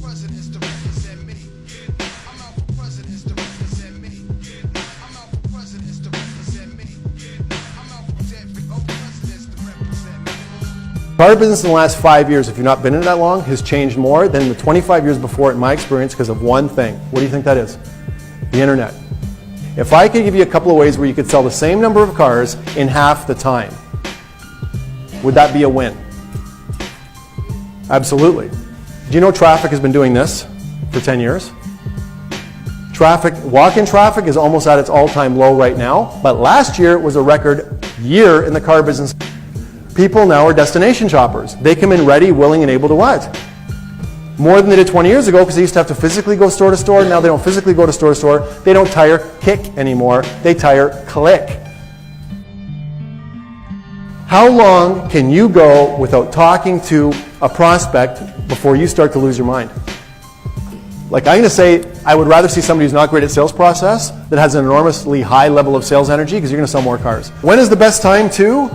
Car business in the last 5 years, if you've not been in it that long, has changed more than the 25 years before, in my experience, because of one thing. What do you think that is? The internet. If I could give you a couple of ways where you could sell the same number of cars in half the time, would that be a win? Absolutely. Do you know traffic has been doing this for 10 years? Walk-in traffic is almost at its all-time low right now, but last year was a record year in the car business. People now are destination shoppers. They come in ready, willing, and able to what? More than they did 20 years ago, because they used to have to physically go store to store. Now they don't physically go to store to store. They don't tire kick anymore. They tire click. How long can you go without talking to a prospect before you start to lose your mind? Like, I'm going to say, I would rather see somebody who's not great at sales process that has an enormously high level of sales energy, because you're going to sell more cars. When is the best time to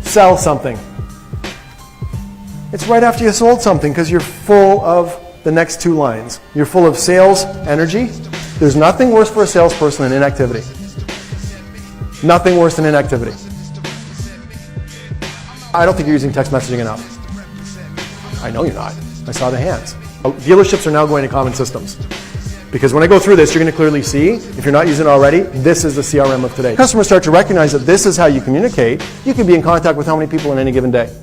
sell something? It's right after you sold something, because you're full of the next two lines. You're full of sales energy. There's nothing worse for a salesperson than inactivity. Nothing worse than inactivity. I don't think you're using text messaging enough. I know you're not. I saw the hands. Dealerships are now going to common systems. Because when I go through this, you're going to clearly see, if you're not using it already, this is the CRM of today. Customers start to recognize that this is how you communicate. You can be in contact with how many people in any given day.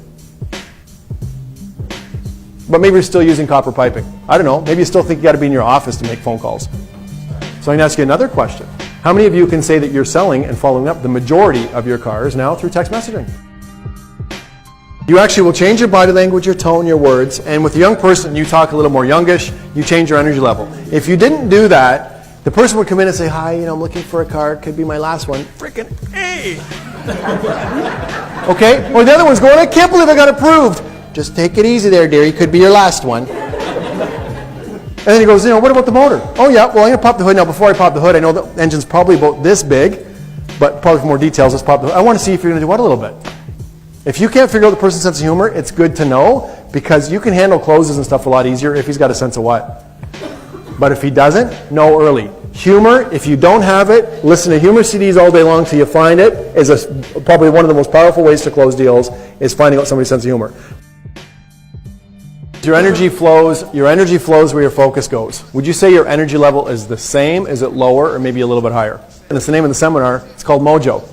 But maybe you're still using copper piping. I don't know. Maybe you still think you got to be in your office to make phone calls. So I'm going to ask you another question. How many of you can say that you're selling and following up the majority of your cars now through text messaging? You actually will change your body language, your tone, your words, and with a young person, you talk a little more youngish, you change your energy level. If you didn't do that, the person would come in and say, hi, I'm looking for a car, could be my last one. Frickin' A! Okay? Or the other one's going, I can't believe I got approved. Just take it easy there, dearie, could be your last one. And then he goes, what about the motor? Oh yeah, well I'm going to pop the hood. Now before I pop the hood, I know the engine's probably about this big, but probably for more details, let's pop the hood. I want to see if you're going to do what a little bit. If you can't figure out the person's sense of humor, it's good to know, because you can handle closes and stuff a lot easier if he's got a sense of what. But if he doesn't, know early. Humor, if you don't have it, listen to humor CDs all day long till you find it, is probably one of the most powerful ways to close deals, is finding out somebody's sense of humor. Your energy flows where your focus goes. Would you say your energy level is the same? Is it lower, or maybe a little bit higher? And it's the name of the seminar. It's called Mojo.